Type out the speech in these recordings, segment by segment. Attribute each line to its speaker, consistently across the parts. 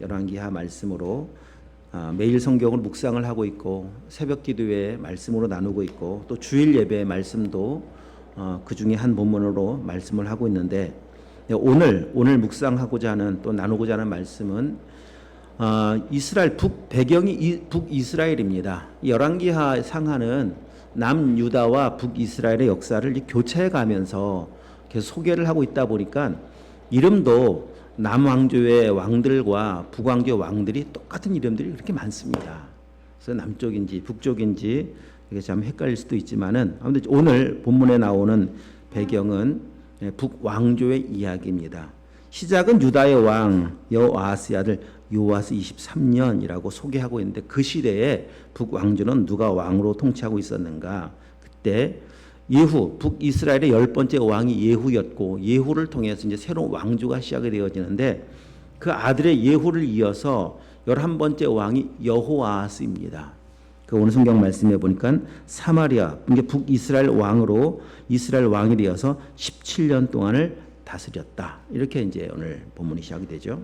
Speaker 1: 열왕기하 말씀으로 매일 성경을 묵상을 하고 있고 새벽 기도회 말씀으로 나누고 있고 또 주일 예배 말씀도 그 중에 한 본문으로 말씀을 하고 있는데 오늘 묵상하고자 하는 또 나누고자 하는 말씀은 이스라엘 배경이 북이스라엘입니다. 열왕기하 상하는 남유다와 북이스라엘의 역사를 교차해 가면서 계속 소개를 하고 있다 보니까 이름도 남왕조의 왕들과 북왕조의 왕들이 똑같은 이름들이 그렇게 많습니다. 그래서 남쪽인지 북쪽인지 이게 참 헷갈릴 수도 있지만은 아무튼 오늘 본문에 나오는 배경은 북왕조의 이야기입니다. 시작은 유다의 왕 여호아스의 아들 요아스 23년이라고 소개하고 있는데 그 시대에 북왕조는 누가 왕으로 통치하고 있었는가? 그때 예후 북이스라엘의 10번째 왕이 예후였고 예후를 통해서 이제 새로운 왕조가 시작이 되어지는데 그 아들의 예후를 이어서 11번째 왕이 여호아스입니다. 그 오늘 성경 말씀해 보니까 사마리아 이게 북이스라엘 왕으로 이스라엘 왕이 되어서 17년 동안을 다스렸다. 이렇게 이제 오늘 본문이 시작이 되죠.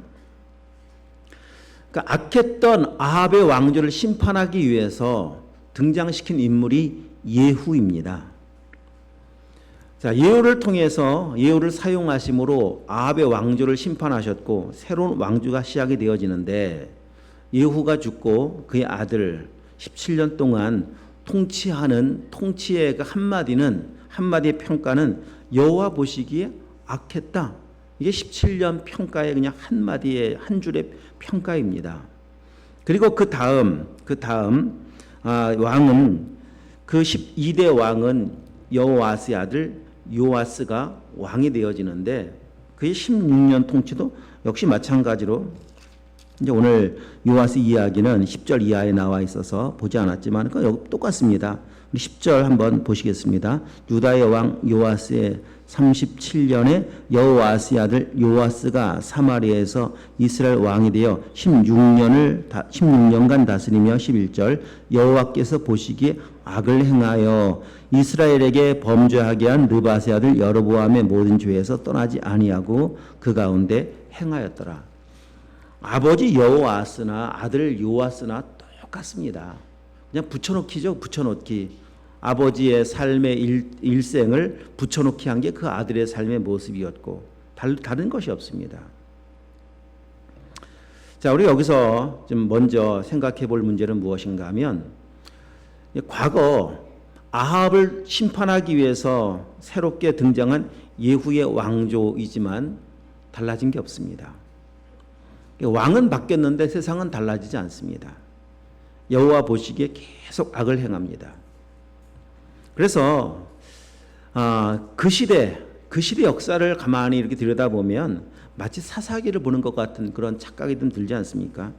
Speaker 1: 그러니까 악했던 아합의 왕조를 심판하기 위해서 등장시킨 인물이 예후입니다. 자, 예후를 통해서 예후를 사용하심으로 아합의 왕조를 심판하셨고 새로운 왕조가 시작이 되어지는데 예후가 죽고 그의 아들 17년 동안 통치하는 통치의 그 한마디의 평가는 여호와 보시기에 악했다. 이게 17년 평가의 그냥 한마디의 한 줄의 평가입니다. 그리고 그 다음 왕은 그 12대 왕은 여호아스의 아들 요아스가 왕이 되어지는데 그의 16년 통치도 역시 마찬가지로 이제 오늘 요아스 이야기는 10절 이하에 나와 있어서 보지 않았지만 똑같습니다. 우리 10절 한번 보시겠습니다. 유다의 왕 요아스의 37년에 여호아스의 아들 요아스가 사마리아에서 이스라엘 왕이 되어 16년간 다스리며 11절 여호와께서 보시기에 악을 행하여 이스라엘에게 범죄하게 한 느밧의 아들 여로보암의 모든 죄에서 떠나지 아니하고 그 가운데 행하였더라. 아버지 여호아스나 아들 요아스나 똑같습니다. 그냥 붙여놓기죠. 붙여놓기. 아버지의 삶의 일생을 붙여놓기 한 게 그 아들의 삶의 모습이었고 다른 것이 없습니다. 자, 우리 여기서 좀 먼저 생각해 볼 문제는 무엇인가 하면 과거 아합을 심판하기 위해서 새롭게 등장한 예후의 왕조이지만 달라진 게 없습니다. 왕은 바뀌었는데 세상은 달라지지 않습니다. 여호와 보시기에 계속 악을 행합니다. 그래서 그 시대 역사를 가만히 이렇게 들여다보면 마치 사사기를 보는 것 같은 그런 착각이 좀 들지 않습니까?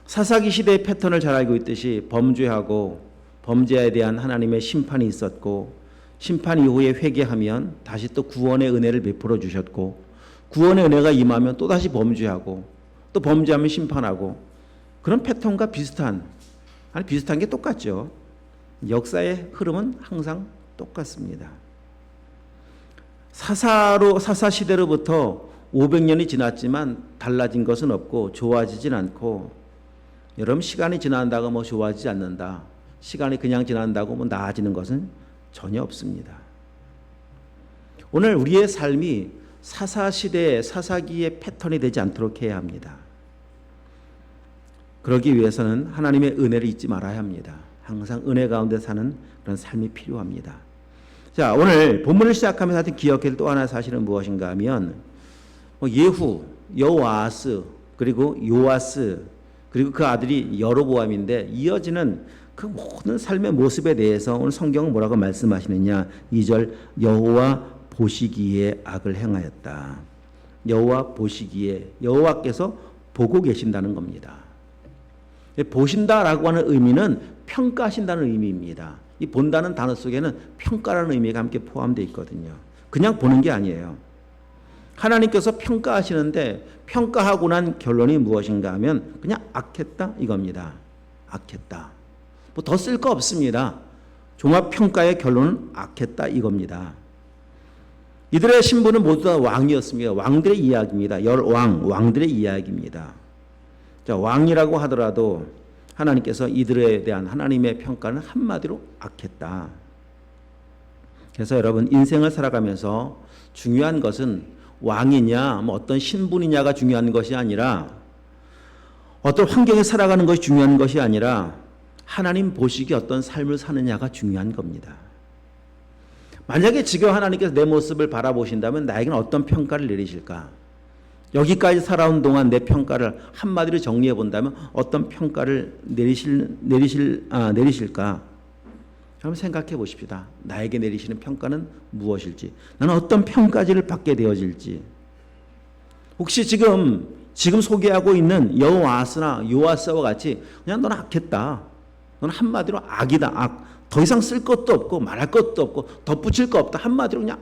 Speaker 1: 사사기 시대의 패턴을 잘 알고 있듯이 범죄하고 범죄에 대한 하나님의 심판이 있었고 심판 이후에 회개하면 다시 또 구원의 은혜를 베풀어 주셨고 구원의 은혜가 임하면 또다시 범죄하고 또 범죄하면 심판하고 그런 패턴과 비슷한 게 똑같죠. 역사의 흐름은 항상 똑같습니다. 사사 시대로부터 500년이 지났지만 달라진 것은 없고 좋아지진 않고 여러분 시간이 지난다고 뭐 좋아지지 않는다. 시간이 그냥 지난다고 뭐 나아지는 것은 전혀 없습니다. 오늘 우리의 삶이 사사시대의 사사기의 패턴이 되지 않도록 해야 합니다. 그러기 위해서는 하나님의 은혜를 잊지 말아야 합니다. 항상 은혜 가운데 사는 그런 삶이 필요합니다. 자, 오늘 본문을 시작하면서 하여튼 기억해야 될 또 하나의 사실은 무엇인가 하면 예후, 여호아스, 그리고 요아스, 그리고 그 아들이 여로보암인데 이어지는 그 모든 삶의 모습에 대해서 오늘 성경은 뭐라고 말씀하시느냐. 2절 여호와 보시기에 악을 행하였다. 여호와 보시기에 여호와께서 보고 계신다는 겁니다. 보신다라고 하는 의미는 평가하신다는 의미입니다. 이 본다는 단어 속에는 평가라는 의미가 함께 포함되어 있거든요. 그냥 보는 게 아니에요. 하나님께서 평가하시는데 평가하고 난 결론이 무엇인가 하면 그냥 악했다 이겁니다. 악했다. 뭐 더 쓸 거 없습니다. 종합평가의 결론은 악했다 이겁니다. 이들의 신분은 모두 다 왕이었습니다. 왕들의 이야기입니다. 왕들의 이야기입니다. 자, 왕이라고 하더라도 하나님께서 이들에 대한 하나님의 평가는 한마디로 악했다. 그래서 여러분 인생을 살아가면서 중요한 것은 왕이냐 뭐 어떤 신분이냐가 중요한 것이 아니라 어떤 환경에 살아가는 것이 중요한 것이 아니라 하나님 보시기에 어떤 삶을 사느냐가 중요한 겁니다. 만약에 지금 하나님께서 내 모습을 바라보신다면 나에게는 어떤 평가를 내리실까? 여기까지 살아온 동안 내 평가를 한마디로 정리해 본다면 어떤 평가를 내리실까? 한번 생각해 보십시다. 나에게 내리시는 평가는 무엇일지, 나는 어떤 평가지를 받게 되어질지. 혹시 지금 소개하고 있는 여호아스나 요아스와 같이 그냥 너는 악했다, 너는 한마디로 악이다, 악, 더 이상 쓸 것도 없고 말할 것도 없고 덧붙일 거 없다, 한마디로 그냥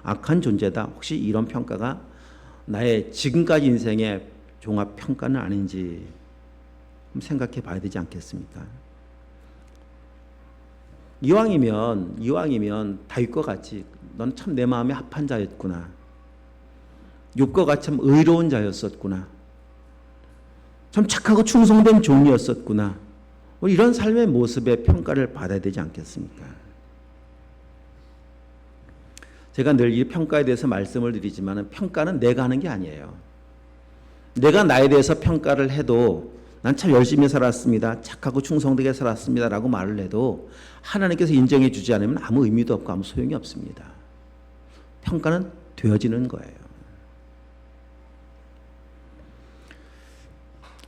Speaker 1: 악한 존재다. 혹시 이런 평가가 나의 지금까지 인생의 종합 평가는 아닌지 생각해 봐야 되지 않겠습니까? 이왕이면 다윗과 같이 넌 참 내 마음에 합한 자였구나, 욥과 같이 참 의로운 자였었구나, 참 착하고 충성된 종이었었구나, 이런 삶의 모습의 평가를 받아야 되지 않겠습니까? 제가 늘 이 평가에 대해서 말씀을 드리지만 평가는 내가 하는 게 아니에요. 내가 나에 대해서 평가를 해도 난 참 열심히 살았습니다, 착하고 충성되게 살았습니다 라고 말을 해도 하나님께서 인정해 주지 않으면 아무 의미도 없고 아무 소용이 없습니다. 평가는 되어지는 거예요.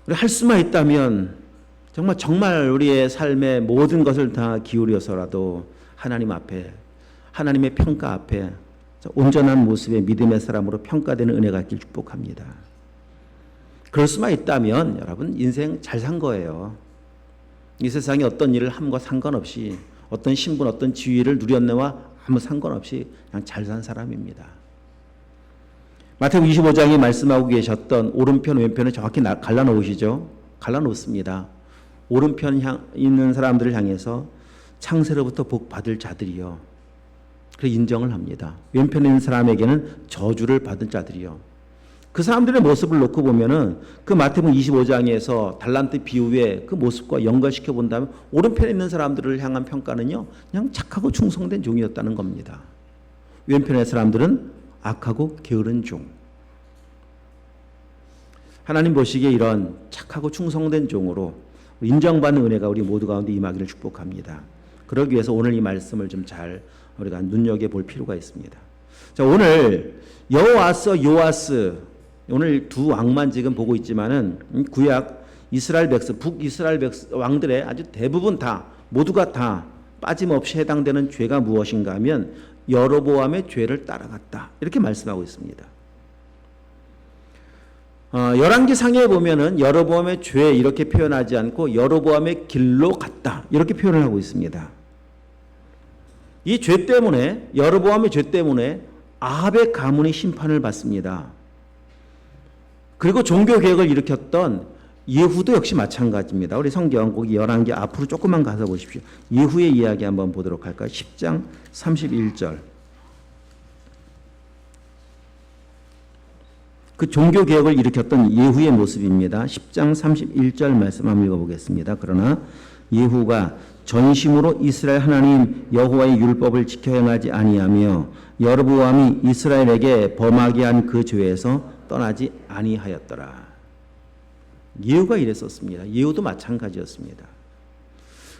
Speaker 1: 우리 할 수만 있다면 정말 우리의 삶의 모든 것을 다 기울여서라도 하나님 앞에, 하나님의 평가 앞에 온전한 모습의 믿음의 사람으로 평가되는 은혜가 있길 축복합니다. 그럴 수만 있다면 여러분 인생 잘 산 거예요. 이 세상에 어떤 일을 함과 상관없이, 어떤 신분, 어떤 지위를 누렸네와 아무 상관없이 그냥 잘 산 사람입니다. 마태복음 25장에 말씀하고 계셨던 오른편 왼편을 정확히 갈라놓으시죠. 갈라놓습니다. 오른편 있는 사람들을 향해서 창세로부터 복 받을 자들이요, 그 인정을 합니다. 왼편에 있는 사람에게는 저주를 받을 자들이요. 그 사람들의 모습을 놓고 보면은 그 마태복음 25장에서 달란트 비유의 그 모습과 연관시켜 본다면 오른편에 있는 사람들을 향한 평가는요, 그냥 착하고 충성된 종이었다는 겁니다. 왼편의 사람들은 악하고 게으른 종. 하나님 보시기에 이런 착하고 충성된 종으로 인정받는 은혜가 우리 모두 가운데 임하기를 축복합니다. 그러기 위해서 오늘 이 말씀을 좀 잘 우리가 눈여겨볼 필요가 있습니다. 자, 오늘 여호아스, 요아스, 오늘 두 왕만 지금 보고 있지만은 구약 이스라엘 백성, 북이스라엘 왕들의 아주 대부분 다, 모두가 다 빠짐없이 해당되는 죄가 무엇인가 하면 여로보암의 죄를 따라갔다, 이렇게 말씀하고 있습니다. 열왕기상에 보면은 여로보암의 죄 이렇게 표현하지 않고 여로보암의 길로 갔다, 이렇게 표현을 하고 있습니다. 이 죄 때문에, 여로보암의 죄 때문에 아합의 가문이 심판을 받습니다. 그리고 종교 개혁을 일으켰던 예후도 역시 마찬가지입니다. 우리 성경 거기 열왕기 앞으로 조금만 가서 보십시오. 예후의 이야기 한번 보도록 할까요? 10장 31절. 그 종교 개혁을 일으켰던 예후의 모습입니다. 10장 31절 말씀 한번 읽어보겠습니다. 그러나 예후가 전심으로 이스라엘 하나님 여호와의 율법을 지켜 행하지 아니하며 여로보암이 이스라엘에게 범하게 한 그 죄에서 떠나지 아니하였더라. 예후가 이랬었습니다. 예후도 마찬가지였습니다.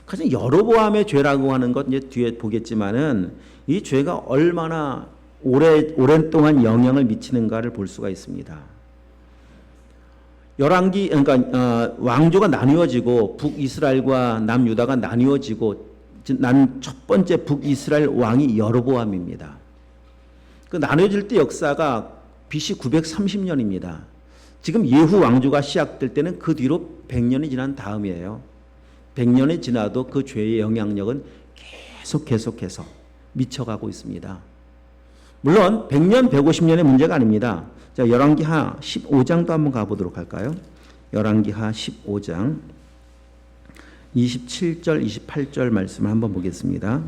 Speaker 1: 가장 여로보암의 죄라고 하는 것 이제 뒤에 보겠지만은 이 죄가 얼마나 오랜 동안 영향을 미치는가를 볼 수가 있습니다. 열왕기, 그러니까 왕조가 나뉘어지고 북이스라엘과 남유다가 나뉘어지고 난 첫 번째 북이스라엘 왕이 여로보암입니다. 그 나뉘어질 때 역사가 BC 930년입니다. 지금 예후 왕조가 시작될 때는 그 뒤로 100년이 지난 다음이에요. 100년이 지나도 그 죄의 영향력은 계속해서 미쳐가고 있습니다. 물론 100년, 150년의 문제가 아닙니다. 자, 열왕기하 15장도 한번 가보도록 할까요? 열왕기하 15장 27절, 28절 말씀을 한번 보겠습니다.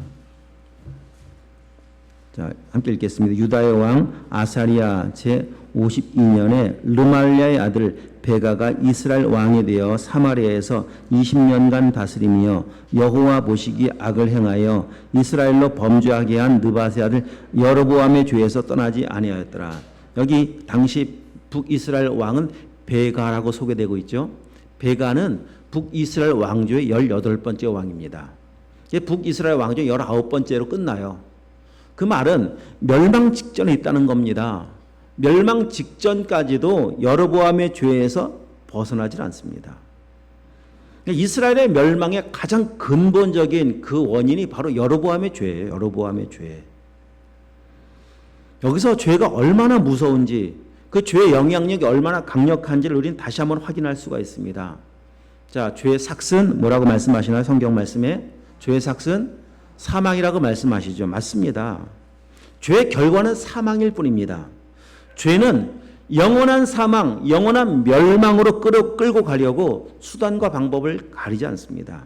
Speaker 1: 자, 함께 읽겠습니다. 유다의 왕 아사리아 제 52년에 르말랴의 아들 베가가 이스라엘 왕이 되어 사마리아에서 20년간 다스리며 여호와 보시기에 악을 행하여 이스라엘로 범죄하게 한 느밧의 아들 여로보암의 죄에서 떠나지 아니하였더라. 여기 당시 북이스라엘 왕은 베가라고 소개되고 있죠. 베가는 북이스라엘 왕조의 18번째 왕입니다. 북이스라엘 왕조 19번째로 끝나요. 그 말은 멸망 직전에 있다는 겁니다. 멸망 직전까지도 여로보암의 죄에서 벗어나질 않습니다. 이스라엘의 멸망의 가장 근본적인 그 원인이 바로 여로보암의 죄예요. 여로보암의 죄. 여기서 죄가 얼마나 무서운지, 그 죄의 영향력이 얼마나 강력한지를 우리는 다시 한번 확인할 수가 있습니다. 자, 죄의 삭은 뭐라고 말씀하시나요? 성경 말씀에 죄의 삭은 사망이라고 말씀하시죠. 맞습니다. 죄의 결과는 사망일 뿐입니다. 죄는 영원한 사망, 영원한 멸망으로 끌고 가려고 수단과 방법을 가리지 않습니다.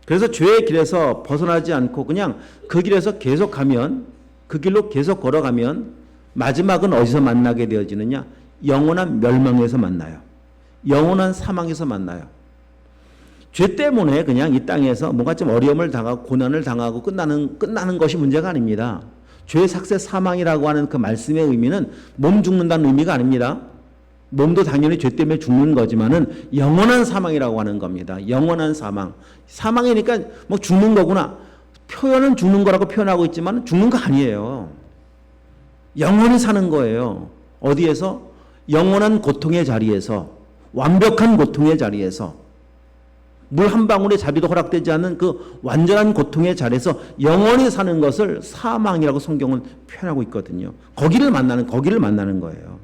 Speaker 1: 그래서 죄의 길에서 벗어나지 않고 그냥 그 길에서 계속 가면, 그 길로 계속 걸어가면 마지막은 어디서 만나게 되어지느냐? 영원한 멸망에서 만나요. 영원한 사망에서 만나요. 죄 때문에 그냥 이 땅에서 뭔가 좀 어려움을 당하고 고난을 당하고 끝나는 것이 문제가 아닙니다. 죄의 삭새 사망이라고 하는 그 말씀의 의미는 몸 죽는다는 의미가 아닙니다. 몸도 당연히 죄 때문에 죽는 거지만은 영원한 사망이라고 하는 겁니다. 영원한 사망. 사망이니까 뭐 죽는 거구나. 표현은 죽는 거라고 표현하고 있지만 죽는 거 아니에요. 영원히 사는 거예요. 어디에서? 영원한 고통의 자리에서, 완벽한 고통의 자리에서, 물 한 방울의 자비도 허락되지 않는 그 완전한 고통의 자리에서 영원히 사는 것을 사망이라고 성경은 표현하고 있거든요. 거기를 만나는 거예요.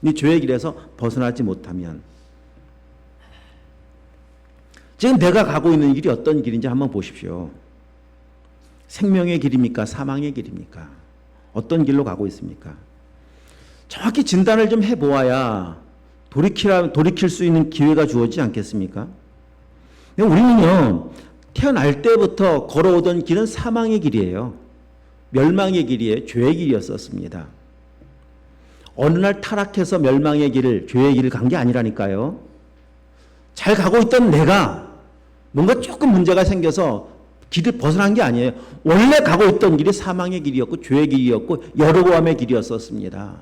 Speaker 1: 이 죄의 길에서 벗어나지 못하면. 지금 내가 가고 있는 길이 어떤 길인지 한번 보십시오. 생명의 길입니까? 사망의 길입니까? 어떤 길로 가고 있습니까? 정확히 진단을 좀 해보아야 돌이킬 수 있는 기회가 주어지지 않겠습니까? 우리는요, 태어날 때부터 걸어오던 길은 사망의 길이에요. 멸망의 길이에요. 죄의 길이었었습니다. 어느 날 타락해서 멸망의 길을, 죄의 길을 간 게 아니라니까요. 잘 가고 있던 내가 뭔가 조금 문제가 생겨서 길을 벗어난 게 아니에요. 원래 가고 있던 길이 사망의 길이었고 죄의 길이었고 여로보암의 길이었었습니다.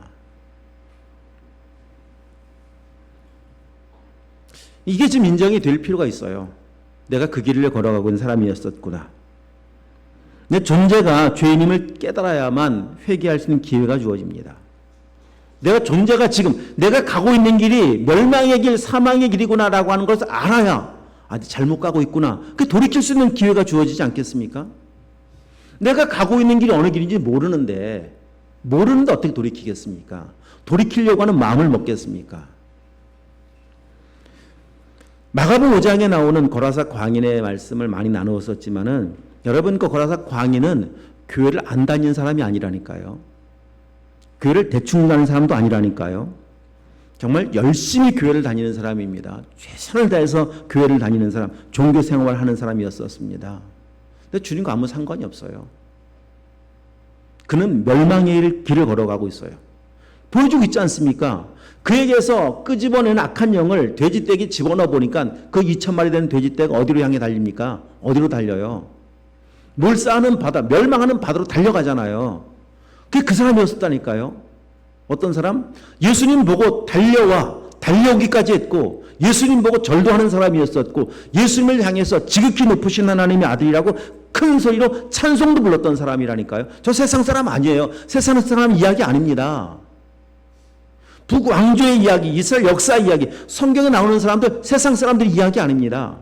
Speaker 1: 이게 좀 인정이 될 필요가 있어요. 내가 그 길을 걸어가고 있는 사람이었었구나. 내 존재가 죄인임을 깨달아야만 회개할 수 있는 기회가 주어집니다. 내가 존재가 지금 내가 가고 있는 길이 멸망의 길, 사망의 길이구나라고 하는 것을 알아야 잘못 가고 있구나. 그 돌이킬 수 있는 기회가 주어지지 않겠습니까? 내가 가고 있는 길이 어느 길인지 모르는데 어떻게 돌이키겠습니까? 돌이키려고 하는 마음을 먹겠습니까? 마가복음 5장에 나오는 고라사 광인의 말씀을 많이 나누었었지만은 여러분 그 고라사 광인은 교회를 안 다니는 사람이 아니라니까요. 교회를 대충 다니는 사람도 아니라니까요. 정말 열심히 교회를 다니는 사람입니다. 최선을 다해서 교회를 다니는 사람, 종교 생활을 하는 사람이었었습니다. 근데 주님과 아무 상관이 없어요. 그는 멸망의 길을 걸어가고 있어요. 보여주고 있지 않습니까? 그에게서 끄집어내는 악한 영을 돼지떼기 집어넣어 보니까 그 2,000마리 되는 돼지떼가 어디로 향해 달립니까? 어디로 달려요? 물 쌓는 바다, 멸망하는 바다로 달려가잖아요. 그게 그 사람이었다니까요. 어떤 사람? 예수님 보고 달려오기까지 했고 예수님 보고 절도하는 사람이었었고 예수님을 향해서 지극히 높으신 하나님의 아들이라고 큰 소리로 찬송도 불렀던 사람이라니까요. 저 세상 사람 아니에요. 세상 사람 이야기 아닙니다. 북왕조의 이야기, 이스라엘 역사 이야기, 성경에 나오는 사람들, 세상 사람들 이야기 아닙니다.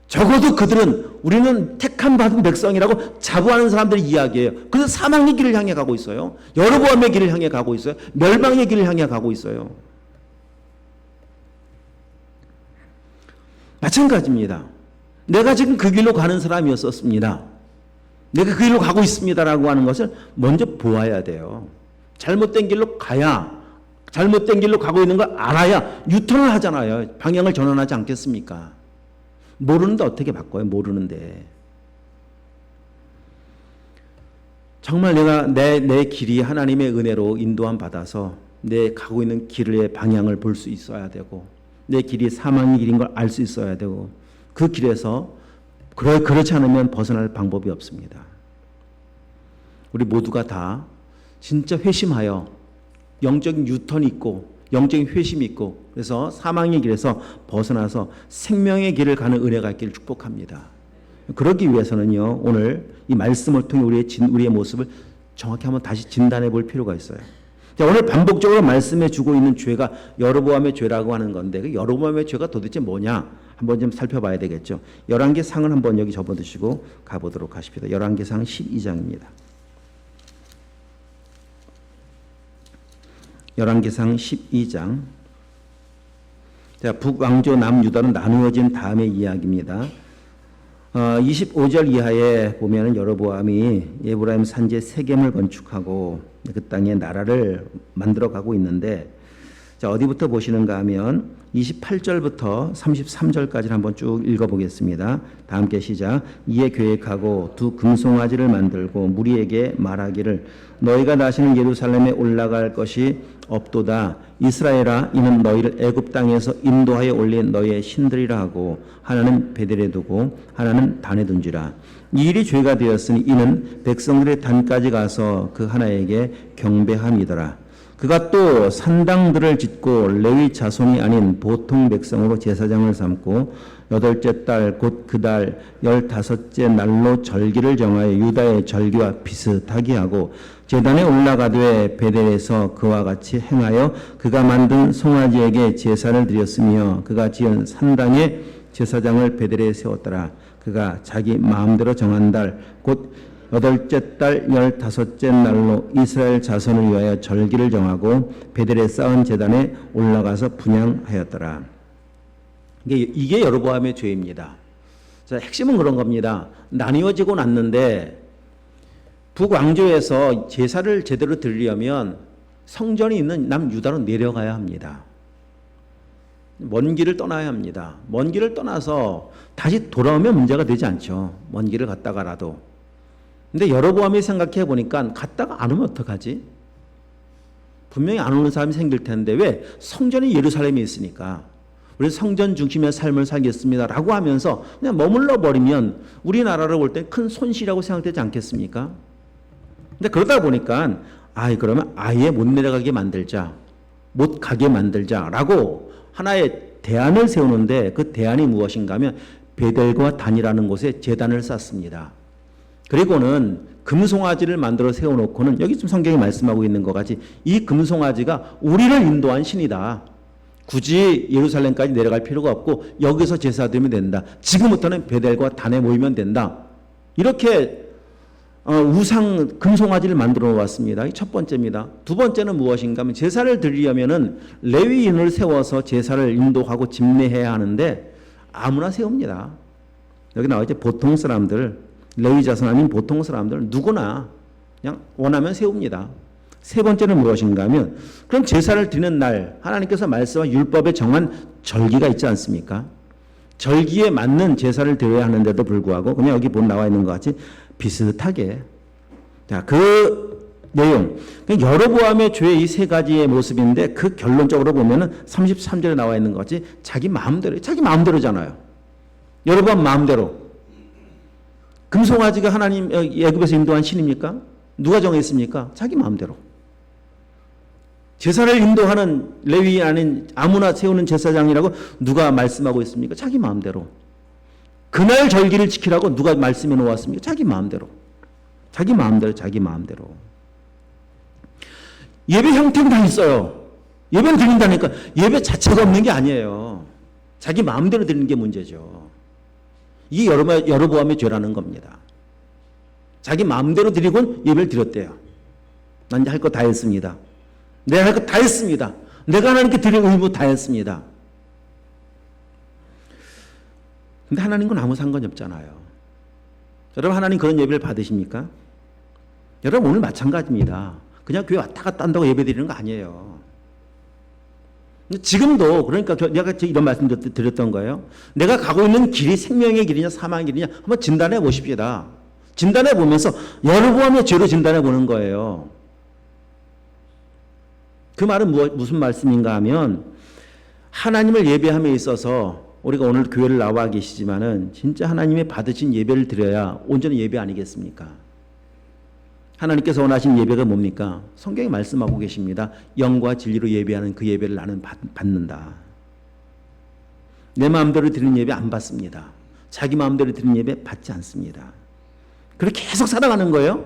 Speaker 1: 적어도 그들은 우리는 택함 받은 백성이라고 자부하는 사람들의 이야기예요. 그래서 사망의 길을 향해 가고 있어요. 여로보암의 길을 향해 가고 있어요. 멸망의 길을 향해 가고 있어요. 마찬가지입니다. 내가 지금 그 길로 가는 사람이었었습니다. 내가 그 길로 가고 있습니다라고 하는 것을 먼저 보아야 돼요. 잘못된 길로 가야, 잘못된 길로 가고 있는 걸 알아야 유턴을 하잖아요. 방향을 전환하지 않겠습니까? 모르는데 어떻게 바꿔요? 모르는데. 정말 내가 내 길이 하나님의 은혜로 인도함 받아서 내 가고 있는 길의 방향을 볼 수 있어야 되고 내 길이 사망의 길인 걸 알 수 있어야 되고 그 길에서 그렇지 않으면 벗어날 방법이 없습니다. 우리 모두가 다 진짜 회심하여 영적인 유턴이 있고 영적인 회심이 있고 그래서 사망의 길에서 벗어나서 생명의 길을 가는 은혜가 있기를 축복합니다. 그러기 위해서는요, 오늘 이 말씀을 통해 우리의 모습을 정확히 한번 다시 진단해 볼 필요가 있어요. 자, 오늘 반복적으로 말씀해 주고 있는 죄가 여로보암의 죄라고 하는 건데 그 여로보암의 죄가 도대체 뭐냐 한번 좀 살펴봐야 되겠죠. 열왕기상을 한번 여기 접어두시고 가보도록 하십시다. 열왕기상 12장입니다. 열왕기상 12장. 자, 북왕조 남유다로 나누어진 다음의 이야기입니다. 25절 이하에 보면은 여로보암이 에브라임 산지에 세겜을 건축하고 그 땅에 나라를 만들어 가고 있는데 자, 어디부터 보시는가 하면 28절부터 33절까지 한번 쭉 읽어보겠습니다. 다 함께 시작. 이에 계획하고 두 금송아지를 만들고 무리에게 말하기를 너희가 다시는 예루살렘에 올라갈 것이 없도다. 이스라엘아, 이는 너희를 애굽 땅에서 인도하여 올린 너희의 신들이라 하고 하나는 베델에 두고 하나는 단에 둔지라. 이 일이 죄가 되었으니 이는 백성들의 단까지 가서 그 하나에게 경배함이더라. 그가 또 산당들을 짓고 레위 자손이 아닌 보통 백성으로 제사장을 삼고 여덟째 달 곧 그 달 15째 날로 절기를 정하여 유다의 절기와 비슷하게 하고 제단에 올라가되 베델에서 그와 같이 행하여 그가 만든 송아지에게 제사를 드렸으며 그가 지은 산당에 제사장을 베델에 세웠더라. 그가 자기 마음대로 정한 달 곧 여덟째 달 15째 날로 이스라엘 자손을 위하여 절기를 정하고 베델에 쌓은 제단에 올라가서 분향하였더라. 이게 여로보암의 죄입니다. 자, 핵심은 그런 겁니다. 나뉘어지고 났는데 북왕조에서 제사를 제대로 드리려면 성전이 있는 남유다로 내려가야 합니다. 먼 길을 떠나야 합니다. 먼 길을 떠나서 다시 돌아오면 문제가 되지 않죠. 먼 길을 갔다가라도. 근데 여로보암이 생각해 보니까 갔다가 안 오면 어떡하지? 분명히 안 오는 사람이 생길 텐데 왜? 성전이 예루살렘에 있으니까 우리 성전 중심의 삶을 살겠습니다 라고 하면서 그냥 머물러 버리면 우리나라로 볼 때 큰 손실이라고 생각되지 않겠습니까? 근데 그러다 보니까 그러면 아예 못 내려가게 만들자, 못 가게 만들자라고 하나의 대안을 세우는데 그 대안이 무엇인가 하면 베델과 단이라는 곳에 제단을 쌓습니다. 그리고는 금송아지를 만들어 세워놓고는 여기 좀 성경이 말씀하고 있는 것 같이 이 금송아지가 우리를 인도한 신이다. 굳이 예루살렘까지 내려갈 필요가 없고 여기서 제사드리면 된다. 지금부터는 베델과 단에 모이면 된다. 이렇게 우상 금송아지를 만들어 놓았습니다. 첫 번째입니다. 두 번째는 무엇인가 하면 제사를 드리려면은 레위인을 세워서 제사를 인도하고 집례해야 하는데 아무나 세웁니다. 여기 나와 있죠. 보통 사람들, 레위 자손 아닌 보통 사람들 누구나 그냥 원하면 세웁니다. 세 번째는 무엇인가 하면 그럼 제사를 드리는 날 하나님께서 말씀한 율법에 정한 절기가 있지 않습니까? 절기에 맞는 제사를 드려야 하는데도 불구하고 그냥 여기 나와 있는 것 같이 비슷하게 자, 그 내용 여로보암의 죄의 이 세 가지의 모습인데 그 결론적으로 보면은 33절에 나와 있는 것 같이 자기 마음대로잖아요. 여로보암 마음대로 금송아지가 하나님 애굽에서 인도한 신입니까? 누가 정했습니까? 자기 마음대로. 제사를 인도하는 레위 아닌 아무나 세우는 제사장이라고 누가 말씀하고 있습니까? 자기 마음대로. 그날 절기를 지키라고 누가 말씀해 놓았습니까? 자기 마음대로. 자기 마음대로. 예배 형태는 다 있어요. 예배를 드린다니까 예배 자체가 없는 게 아니에요. 자기 마음대로 드리는 게 문제죠. 이게 여로보암의 죄라는 겁니다. 자기 마음대로 드리곤 예배를 드렸대요. 난 이제 할 거 다 했습니다. 내가 할 거 다 했습니다. 내가 하나님께 드릴 의무 다 했습니다. 근데 하나님과 아무 상관이 없잖아요. 여러분 하나님 그런 예배를 받으십니까? 여러분 오늘 마찬가지입니다. 그냥 교회 왔다 갔다 한다고 예배 드리는 거 아니에요. 지금도 그러니까 내가 이런 말씀 드렸던 거예요. 내가 가고 있는 길이 생명의 길이냐 사망의 길이냐 한번 진단해 보십시다. 진단해 보면서 여러보암의 죄로 진단해 보는 거예요. 그 말은 무슨 말씀인가 하면 하나님을 예배함에 있어서 우리가 오늘 교회를 나와 계시지만은 진짜 하나님의 받으신 예배를 드려야 온전한 예배 아니겠습니까? 하나님께서 원하신 예배가 뭡니까? 성경에 말씀하고 계십니다. 영과 진리로 예배하는 그 예배를 나는 받는다. 내 마음대로 드리는 예배 안 받습니다. 자기 마음대로 드리는 예배 받지 않습니다. 그렇게 계속 살아가는 거예요.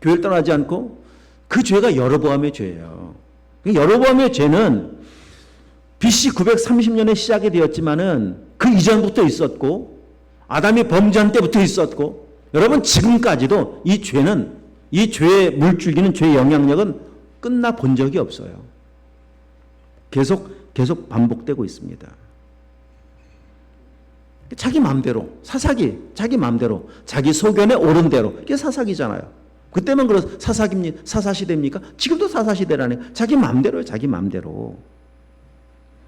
Speaker 1: 교회를 떠나지 않고. 그 죄가 여로보암의 죄예요. 여로보암의 죄는 BC 930년에 시작이 되었지만은 그 이전부터 있었고 아담이 범죄한 때부터 있었고 여러분 지금까지도 이 죄는 이 죄의 물줄기는 죄의 영향력은 끝나 본 적이 없어요. 계속 반복되고 있습니다. 자기 마음대로 사사기 자기 마음대로 자기 소견에 옳은 대로 이게 사사기잖아요. 그때만 사사시대입니까? 지금도 사사시대라네. 자기 마음대로요. 자기 마음대로.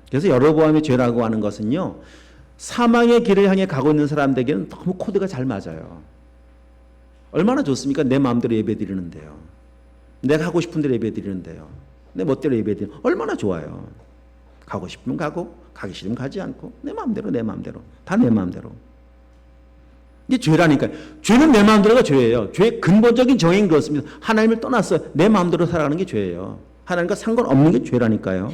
Speaker 1: 그래서 여로보암의 죄라고 하는 것은요. 사망의 길을 향해 가고 있는 사람들에게는 너무 코드가 잘 맞아요. 얼마나 좋습니까? 내 마음대로 예배드리는데요. 내가 하고 싶은 대로 예배드리는데요. 내 멋대로 예배드리는 얼마나 좋아요. 가고 싶으면 가고 가기 싫으면 가지 않고 내 마음대로 다 내 마음대로. 이게 죄라니까요. 죄는 내 마음대로가 죄예요. 죄의 근본적인 정의는 그렇습니다. 하나님을 떠났어요. 내 마음대로 살아가는 게 죄예요. 하나님과 상관없는 게 죄라니까요.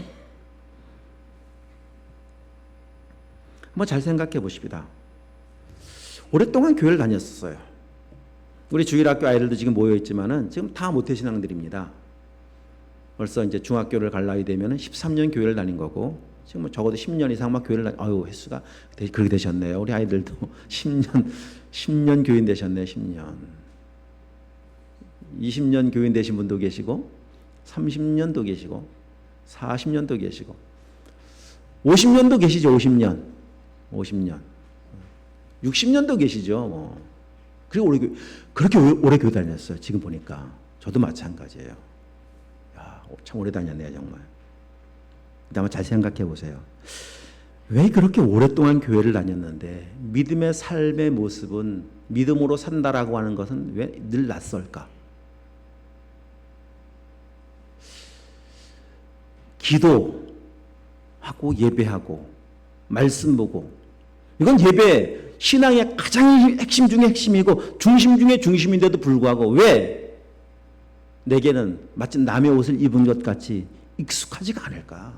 Speaker 1: 한번 잘 생각해 보십시다. 오랫동안 교회를 다녔어요. 우리 주일학교 아이들도 지금 모여 있지만은 지금 다 모태신앙들입니다. 벌써 이제 중학교를 갈 나이 되면은 13년 교회를 다닌 거고 지금 뭐 적어도 10년 이상 막 교회를 횟수가 그렇게 되셨네요. 우리 아이들도 10년 교인 되셨네요. 10년. 20년 교인 되신 분도 계시고 30년도 계시고 40년도 계시고 50년도 계시죠. 50년. 60년도 계시죠. 뭐. 그리고 그렇게 오래 교회 다녔어요. 지금 보니까. 저도 마찬가지예요. 야, 참 오래 다녔네요. 정말. 한번 잘 생각해 보세요. 왜 그렇게 오랫동안 교회를 다녔는데 믿음의 삶의 모습은 믿음으로 산다라고 하는 것은 왜 늘 낯설까? 기도하고 예배하고 말씀 보고 이건 예배 신앙의 가장 핵심 중에 핵심이고 중심 중에 중심인데도 불구하고 왜 내게는 마치 남의 옷을 입은 것 같이 익숙하지가 않을까?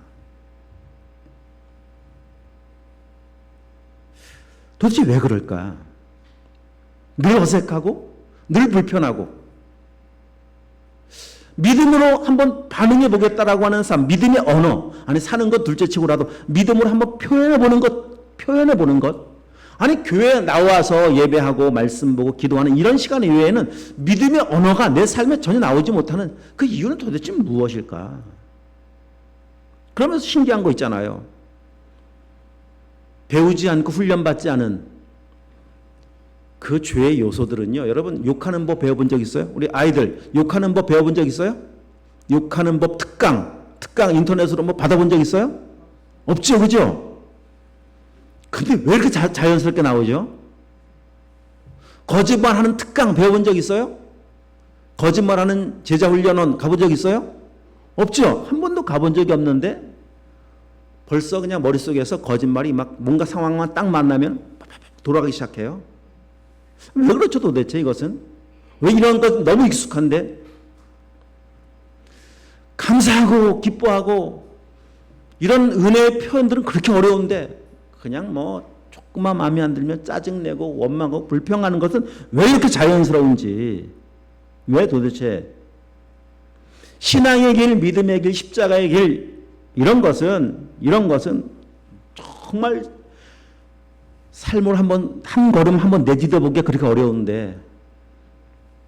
Speaker 1: 도대체 왜 그럴까? 늘 어색하고 늘 불편하고 믿음으로 한번 반응해 보겠다라고 하는 삶, 믿음의 언어, 아니 사는 것 둘째치고라도 믿음으로 한번 표현해 보는 것. 아니 교회에 나와서 예배하고 말씀 보고 기도하는 이런 시간 이외에는 믿음의 언어가 내 삶에 전혀 나오지 못하는 그 이유는 도대체 무엇일까? 그러면서 신기한 거 있잖아요. 배우지 않고 훈련받지 않은 그 죄의 요소들은요. 여러분 욕하는 법 배워본 적 있어요? 우리 아이들 욕하는 법 배워본 적 있어요? 욕하는 법 특강 인터넷으로 뭐 받아본 적 있어요? 없죠, 그죠? 근데 왜 이렇게 자연스럽게 나오죠? 거짓말하는 특강 배워본 적 있어요? 거짓말하는 제자훈련원 가본 적 있어요? 없죠? 한 번도 가본 적이 없는데 벌써 그냥 머릿속에서 거짓말이 막 뭔가 상황만 딱 만나면 돌아가기 시작해요. 왜 그렇죠 도대체 이것은? 왜 이런 것 너무 익숙한데? 감사하고 기뻐하고 이런 은혜의 표현들은 그렇게 어려운데 그냥 뭐 조금만 마음에 안 들면 짜증내고 원망하고 불평하는 것은 왜 이렇게 자연스러운지 왜 도대체 신앙의 길, 믿음의 길, 십자가의 길 이런 것은 정말 삶을 한 걸음 한번 내디뎌 보기가 그렇게 어려운데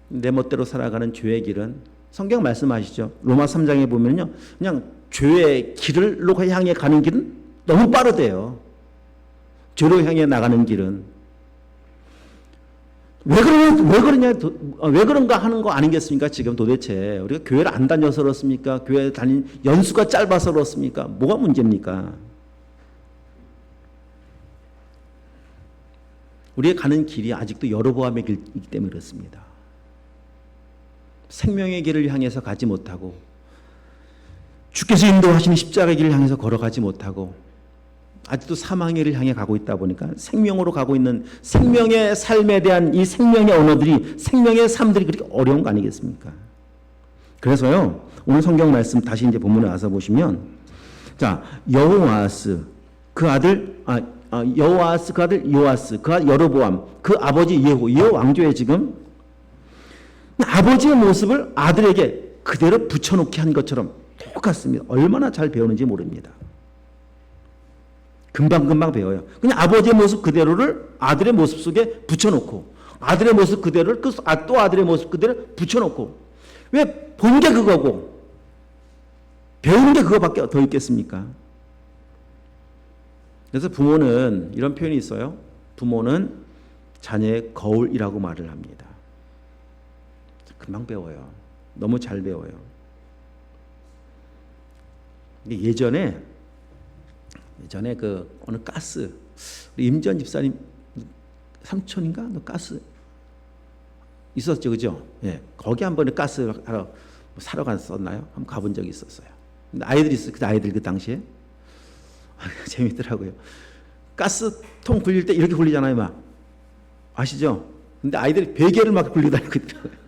Speaker 1: 내 멋대로 살아가는 죄의 길은 성경 말씀하시죠. 로마 3장에 보면요. 그냥 죄의 길로 향해 가는 길은 너무 빠르대요. 죄로 향해 나가는 길은. 왜 그런가 하는 거 아니겠습니까? 지금 도대체 우리가 교회를 안 다녀서 그렇습니까? 교회 다닌 연수가 짧아서 그렇습니까? 뭐가 문제입니까? 우리가 가는 길이 아직도 여로보암의 길이기 때문에 그렇습니다. 생명의 길을 향해서 가지 못하고 주께서 인도하시는 십자가의 길을 향해서 걸어가지 못하고 아직도 사망의 길을 향해 가고 있다 보니까 생명으로 가고 있는 생명의 삶에 대한 이 생명의 언어들이, 생명의 삶들이 그렇게 어려운 거 아니겠습니까? 그래서요, 오늘 성경 말씀 다시 이제 본문에 와서 보시면, 자, 여호아스 그 아들 여호아스 그 아들 요아스 그 아들 여로보암 그 아버지 예후 왕조의 지금 아버지의 모습을 아들에게 그대로 붙여놓게 한 것처럼 똑같습니다. 얼마나 잘 배우는지 모릅니다. 금방금방 배워요. 그냥 아버지의 모습 그대로를 아들의 모습 속에 붙여놓고, 아들의 모습 그대로를 또 아들의 모습 그대로 붙여놓고, 왜 본 게 그거고 배운 게 그거밖에 더 있겠습니까? 그래서 부모는 이런 표현이 있어요. 부모는 자녀의 거울이라고 말을 합니다. 금방 배워요. 너무 잘 배워요. 예전에 그 어느 가스, 우리 임전 집사님 삼촌인가? 너 가스 있었죠, 그죠? 예, 거기 한 번에 가스 사러 갔었나요? 한번 가본 적이 있었어요. 근데 아이들이 있어요. 그 아이들 그 당시에 재밌더라고요. 가스통 굴릴 때 이렇게 굴리잖아요, 막 아시죠? 근데 아이들이 베개를 막 굴리고 다니고 있더라고요.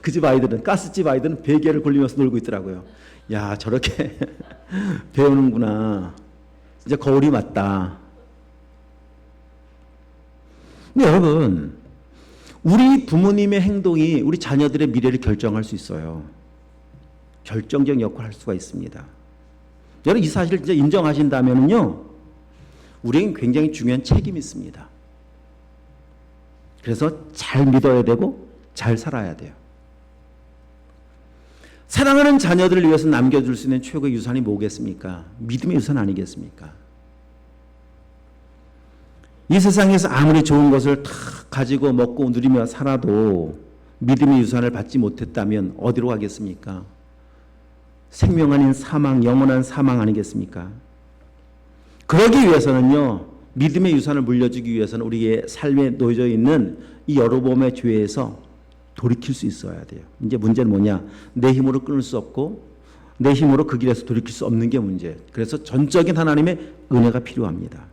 Speaker 1: 그 집 아이들은, 가스집 아이들은 베개를 굴리면서 놀고 있더라고요. 야, 저렇게 배우는구나. 진짜 거울이 맞다. 근데 여러분, 우리 부모님의 행동이 우리 자녀들의 미래를 결정할 수 있어요. 결정적 역할을 할 수가 있습니다. 여러분, 이 사실을 진짜 인정하신다면요, 우리에겐 굉장히 중요한 책임이 있습니다. 그래서 잘 믿어야 되고 잘 살아야 돼요. 사랑하는 자녀들을 위해서 남겨줄 수 있는 최고의 유산이 뭐겠습니까? 믿음의 유산 아니겠습니까? 이 세상에서 아무리 좋은 것을 다 가지고 먹고 누리며 살아도 믿음의 유산을 받지 못했다면 어디로 가겠습니까? 생명 아닌 사망, 영원한 사망 아니겠습니까? 그러기 위해서는요, 믿음의 유산을 물려주기 위해서는 우리의 삶에 놓여져 있는 이 여로보암의 죄에서 돌이킬 수 있어야 돼요. 이제 문제는 뭐냐? 내 힘으로 끊을 수 없고 내 힘으로 그 길에서 돌이킬 수 없는 게 문제. 그래서 전적인 하나님의 은혜가 필요합니다.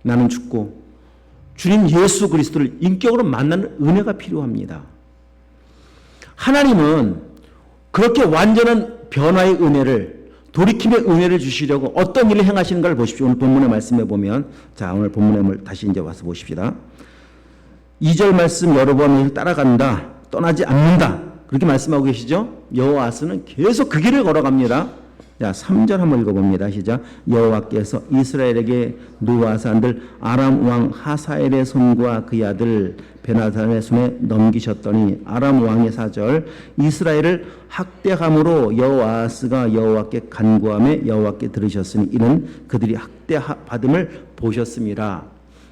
Speaker 1: 나는 죽고 주님 예수 그리스도를 인격으로 만나는 은혜가 필요합니다. 하나님은 그렇게 완전한 변화의 은혜를, 돌이킴의 은혜를 주시려고 어떤 일을 행하시는가를 보십시오. 오늘 본문의 말씀에 보면, 자, 오늘 본문에 다시 이제 와서 보십시다. 2절 말씀, 여로보암을 따라간다, 떠나지 않는다, 그렇게 말씀하고 계시죠. 여호아스는 계속 그 길을 걸어갑니다. 자, 3절 한번 읽어봅니다. 시작. 여호와께서 이스라엘에게 노아스 아들 아람 왕 하사엘의 손과 그의 아들 베나단의 손에 넘기셨더니, 아람 왕의 4절, 이스라엘을 학대함으로 여호아스가 여호와께 간구하며 여호와께 들으셨으니 이는 그들이 학대받음을 보셨습니다.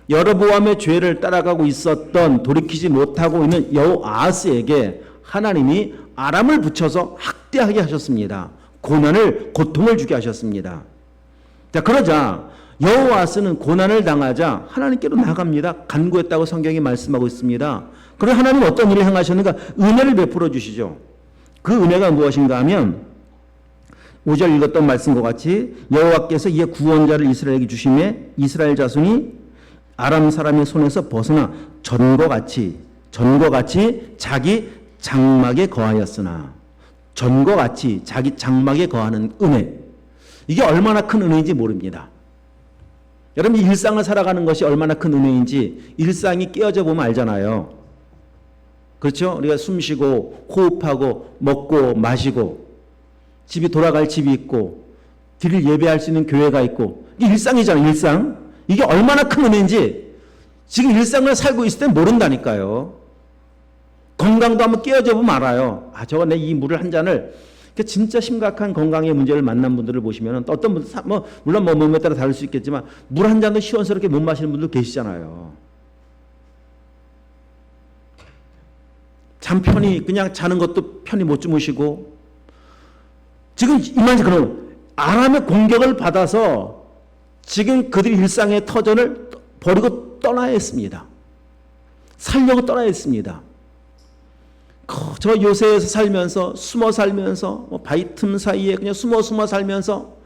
Speaker 1: 여로보암의 죄를 따라가고 있었던, 돌이키지 못하고 있는 여호아스에게 하나님이 아람을 붙여서 학대하게 하셨습니다. 고통을 주게 하셨습니다. 자, 그러자 여호아스는 고난을 당하자 하나님께로 나갑니다. 간구했다고 성경이 말씀하고 있습니다. 그럼 하나님은 어떤 일을 행하셨는가? 은혜를 베풀어 주시죠. 그 은혜가 무엇인가 하면 5절 읽었던 말씀과 같이 여호와께서 이에 구원자를 이스라엘에게 주심에 이스라엘 자손이 아람 사람의 손에서 벗어나 전과 같이 자기 장막에 거하였으나, 전과 같이 자기 장막에 거하는 은혜, 이게 얼마나 큰 은혜인지 모릅니다. 여러분, 일상을 살아가는 것이 얼마나 큰 은혜인지 일상이 깨어져 보면 알잖아요. 그렇죠? 우리가 숨 쉬고 호흡하고 먹고 마시고 집이 돌아갈 집이 있고 드릴 예배할 수 있는 교회가 있고, 이게 일상이잖아요. 일상. 이게 얼마나 큰 은혜인지 지금 일상을 살고 있을 때 모른다니까요. 건강도 한번 깨어져 보면 알아요. 아, 저거 내 이 물을 한 잔을, 진짜 심각한 건강의 문제를 만난 분들을 보시면 어떤 분들, 물론 몸에 따라 다를 수 있겠지만 물 한 잔도 시원스럽게 못 마시는 분들 계시잖아요. 잠 편히 그냥 자는 것도 편히 못 주무시고, 지금 이만치 그런 아람의 공격을 받아서 지금 그들이 일상의 터전을 버리고 떠나야 했습니다. 살려고 떠나야 했습니다. 저 요새에서 살면서 숨어 살면서 바위 틈 사이에 그냥 숨어 살면서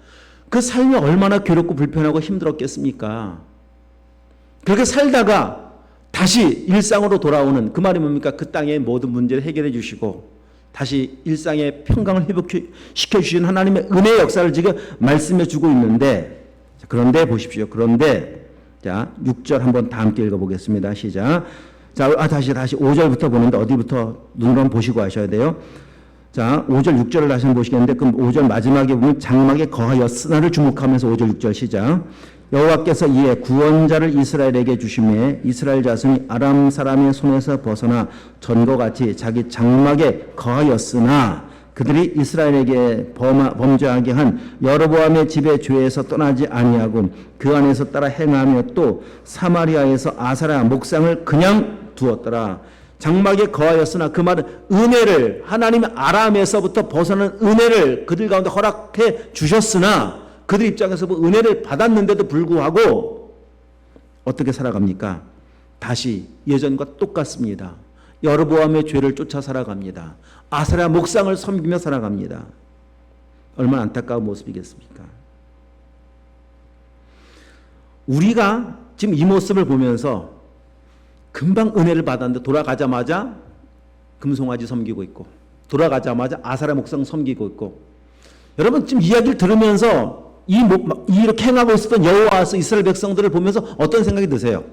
Speaker 1: 그 삶이 얼마나 괴롭고 불편하고 힘들었겠습니까? 그렇게 살다가 다시 일상으로 돌아오는, 그 말이 뭡니까? 그 땅의 모든 문제를 해결해 주시고 다시 일상의 평강을 회복시켜 주신 하나님의 은혜의 역사를 지금 말씀해 주고 있는데, 그런데 보십시오. 그런데 자 6절 한번 다 함께 읽어보겠습니다. 시작. 자, 다시 5절부터 보는데 어디부터 눈으로 한번 보시고 하셔야 돼요. 자, 5절 6절을 다시 한번 보시겠는데, 그럼 5절 마지막에 보면 장막에 거하였으나를 주목하면서 5절 6절 시작. 여호와께서 이에 구원자를 이스라엘에게 주심에 이스라엘 자손이 아람 사람의 손에서 벗어나 전과 같이 자기 장막에 거하였으나 그들이 이스라엘에게 범죄하게 한 여로보암의 집의 죄에서 떠나지 아니하고 그 안에서 따라 행하며 또 사마리아에서 아사랴 목상을 그냥 두었더라. 장막에 거하였으나 그 말은 은혜를, 하나님의 아람에서부터 벗어나는 은혜를 그들 가운데 허락해 주셨으나 그들 입장에서 은혜를 받았는데도 불구하고 어떻게 살아갑니까? 다시 예전과 똑같습니다. 여로보암의 죄를 쫓아 살아갑니다. 아사랴 목상을 섬기며 살아갑니다. 얼마나 안타까운 모습이겠습니까? 우리가 지금 이 모습을 보면서 금방 은혜를 받았는데 돌아가자마자 금송아지 섬기고 있고, 돌아가자마자 아사랴 목상 섬기고 있고, 여러분 지금 이야기를 들으면서 이렇게 행하고 있었던 여호와서 이스라엘 백성들을 보면서 어떤 생각이 드세요?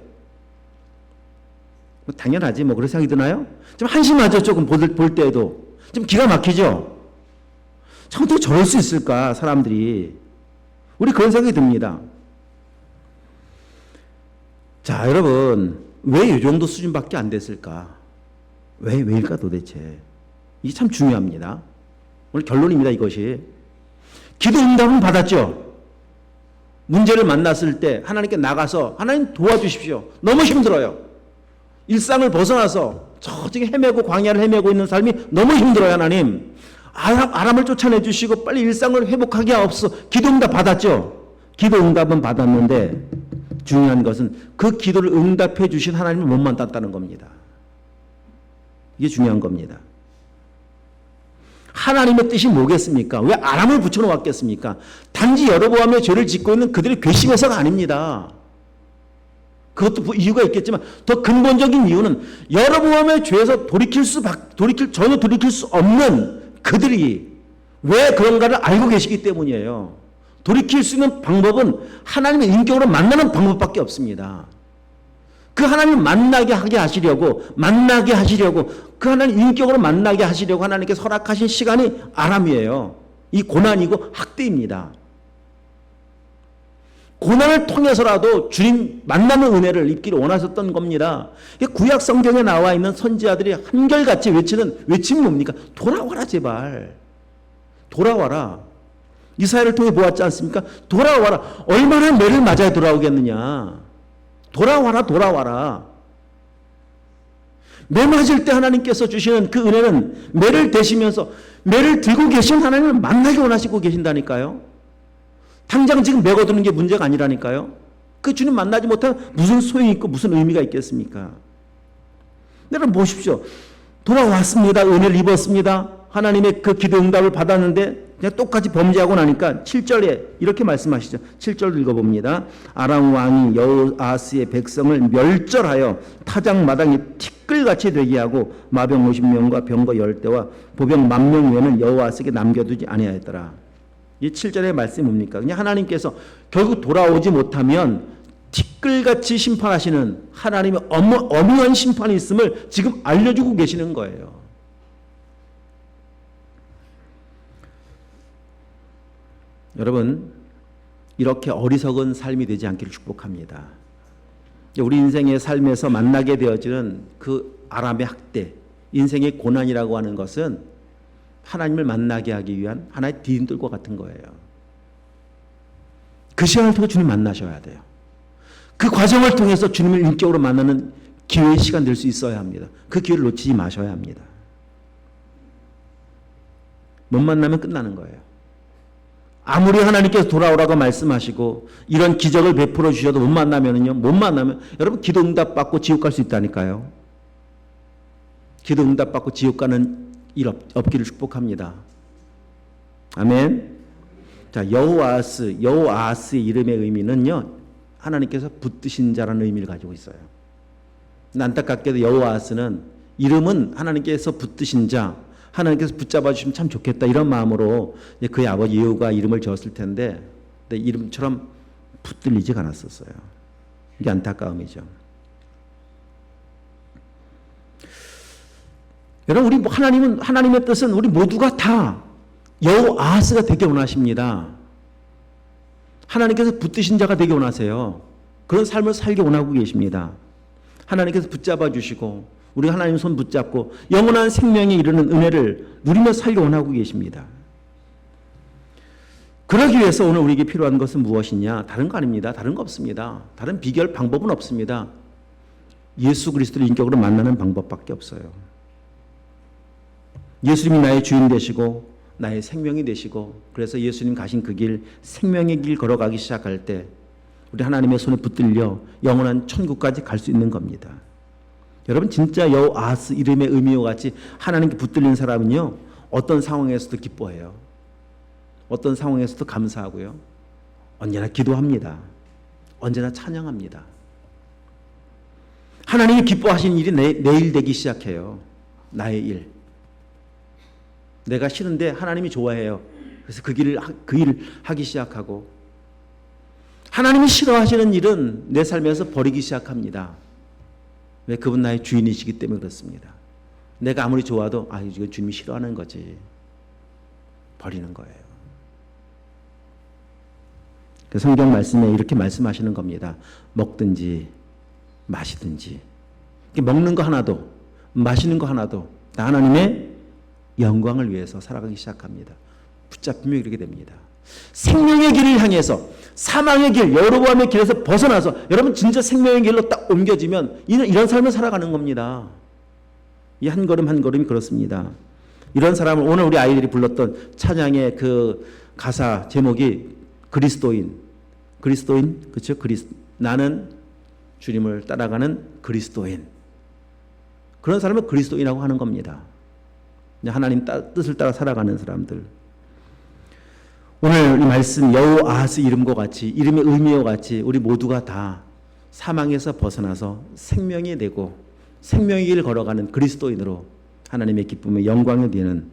Speaker 1: 당연하지 뭐 그런 생각이 드나요? 좀 한심하죠. 조금 볼 때에도 좀 기가 막히죠. 참 어떻게 저럴 수 있을까 사람들이. 우리 그런 생각이 듭니다. 자, 여러분 왜 이 정도 수준밖에 안 됐을까? 왜일까 도대체? 이게 참 중요합니다. 오늘 결론입니다. 이것이 기도 응답은 받았죠. 문제를 만났을 때 하나님께 나가서 하나님 도와주십시오. 너무 힘들어요. 일상을 벗어나서 저쪽에 헤매고 광야를 헤매고 있는 삶이 너무 힘들어요. 하나님 아람을 쫓아내 주시고 빨리 일상을 회복하게 하옵소서. 기도 응답 받았죠. 기도 응답은 받았는데 중요한 것은 그 기도를 응답해 주신 하나님을 못 만났다는 겁니다. 이게 중요한 겁니다. 하나님의 뜻이 뭐겠습니까? 왜 아람을 붙여놓았겠습니까? 단지 여로보암의 죄를 짓고 있는 그들의 괘씸해서가 아닙니다. 그것도 이유가 있겠지만 더 근본적인 이유는 여로보암의 죄에서 전혀 돌이킬 수 없는 그들이 왜 그런가를 알고 계시기 때문이에요. 돌이킬 수 있는 방법은 하나님의 인격으로 만나는 방법밖에 없습니다. 그 하나님을 만나게 하시려고 그 하나님 인격으로 만나게 하시려고 하나님께서 허락하신 시간이 아람이에요. 이 고난이고 학대입니다. 고난을 통해서라도 주님 만나는 은혜를 입기를 원하셨던 겁니다. 구약 성경에 나와 있는 선지자들이 한결같이 외치는 외침이 뭡니까? 돌아와라 제발. 돌아와라. 이사야를 통해 보았지 않습니까? 돌아와라. 얼마나 매를 맞아야 돌아오겠느냐. 돌아와라. 매 맞을 때 하나님께서 주시는 그 은혜는 매를 대시면서 매를 들고 계신 하나님을 만나기 원하시고 계신다니까요. 당장 지금 매 거두는 게 문제가 아니라니까요. 그 주님 만나지 못하면 무슨 소용이 있고 무슨 의미가 있겠습니까? 여러분 보십시오. 돌아왔습니다. 은혜를 입었습니다. 하나님의 그 기도 응답을 받았는데 그냥 똑같이 범죄하고 나니까 7절에 이렇게 말씀하시죠. 7절 읽어봅니다. 아람 왕이 여호아스의 백성을 멸절하여 타작마당이 티끌같이 되게 하고 마병 50명과 병거 10대와 보병 10,000명 외에는 여호아스에게 남겨두지 아니하였더라. 이 7절의 말씀이 뭡니까? 그냥 하나님께서 결국 돌아오지 못하면 티끌같이 심판하시는 하나님의 엄한 심판이 있음을 지금 알려주고 계시는 거예요. 여러분 이렇게 어리석은 삶이 되지 않기를 축복합니다. 우리 인생의 삶에서 만나게 되어지는 그 아람의 학대, 인생의 고난이라고 하는 것은 하나님을 만나게 하기 위한 하나의 디딤돌과 같은 거예요. 그 시간을 통해 주님 만나셔야 돼요. 그 과정을 통해서 주님을 인격으로 만나는 기회의 시간 될 수 있어야 합니다. 그 기회를 놓치지 마셔야 합니다. 못 만나면 끝나는 거예요. 아무리 하나님께서 돌아오라고 말씀하시고 이런 기적을 베풀어 주셔도 못 만나면 여러분 기도 응답 받고 지옥 갈 수 있다니까요. 기도 응답 받고 지옥 가는 일 없기를 축복합니다. 아멘. 자, 여호아스의 이름의 의미는요, 하나님께서 붙드신 자라는 의미를 가지고 있어요. 안타깝게도 여호아스는 이름은 하나님께서 붙드신 자, 하나님께서 붙잡아 주시면 참 좋겠다 이런 마음으로 그의 아버지 예후가 이름을 지었을 텐데, 근데 이름처럼 붙들리지가 않았었어요. 이게 안타까움이죠. 여러분, 하나님의 뜻은 우리 모두가 다 여호아스가 되게 원하십니다. 하나님께서 붙드신 자가 되게 원하세요. 그런 삶을 살게 원하고 계십니다. 하나님께서 붙잡아 주시고 우리가 하나님 손 붙잡고 영원한 생명에 이르는 은혜를 누리며 살게 원하고 계십니다. 그러기 위해서 오늘 우리에게 필요한 것은 무엇이냐? 다른 거 아닙니다. 다른 거 없습니다. 다른 비결 방법은 없습니다. 예수 그리스도를 인격으로 만나는 방법밖에 없어요. 예수님이 나의 주인 되시고 나의 생명이 되시고, 그래서 예수님 가신 그 길, 생명의 길 걸어가기 시작할 때 우리 하나님의 손에 붙들려 영원한 천국까지 갈 수 있는 겁니다. 여러분, 진짜 여호아스 이름의 의미와 같이 하나님께 붙들린 사람은요, 어떤 상황에서도 기뻐해요. 어떤 상황에서도 감사하고요. 언제나 기도합니다. 언제나 찬양합니다. 하나님이 기뻐하시는 일이 내 일 되기 시작해요. 나의 일. 내가 싫은데 하나님이 좋아해요. 그래서 그 일을 하기 시작하고, 하나님이 싫어하시는 일은 내 삶에서 버리기 시작합니다. 왜? 그분 나의 주인이시기 때문에 그렇습니다. 내가 아무리 좋아도 이거 주님이 싫어하는 거지. 버리는 거예요. 그 성경 말씀에 이렇게 말씀하시는 겁니다. 먹든지 마시든지, 먹는 거 하나도 마시는 거 하나도 다 하나님의 영광을 위해서 살아가기 시작합니다. 붙잡히면 이렇게 됩니다. 생명의 길을 향해서, 사망의 길, 여로보암의 길에서 벗어나서 여러분 진짜 생명의 길로 딱 옮겨지면 이런 삶을 살아가는 겁니다. 이 한 걸음 한 걸음이 그렇습니다. 이런 사람을 오늘 우리 아이들이 불렀던 찬양의 그 가사 제목이 그리스도인, 그렇죠? 나는 주님을 따라가는 그리스도인. 그런 사람을 그리스도인이라고 하는 겁니다. 하나님 뜻을 따라 살아가는 사람들. 오늘 이 말씀 여호아스 이름과 같이, 이름의 의미와 같이 우리 모두가 다 사망에서 벗어나서 생명이 되고 생명의 길을 걸어가는 그리스도인으로 하나님의 기쁨의 영광이 되는,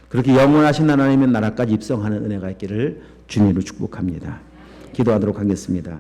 Speaker 1: 그렇게 영원하신 하나님의 나라까지 입성하는 은혜가 있기를 주님으로 축복합니다. 기도하도록 하겠습니다.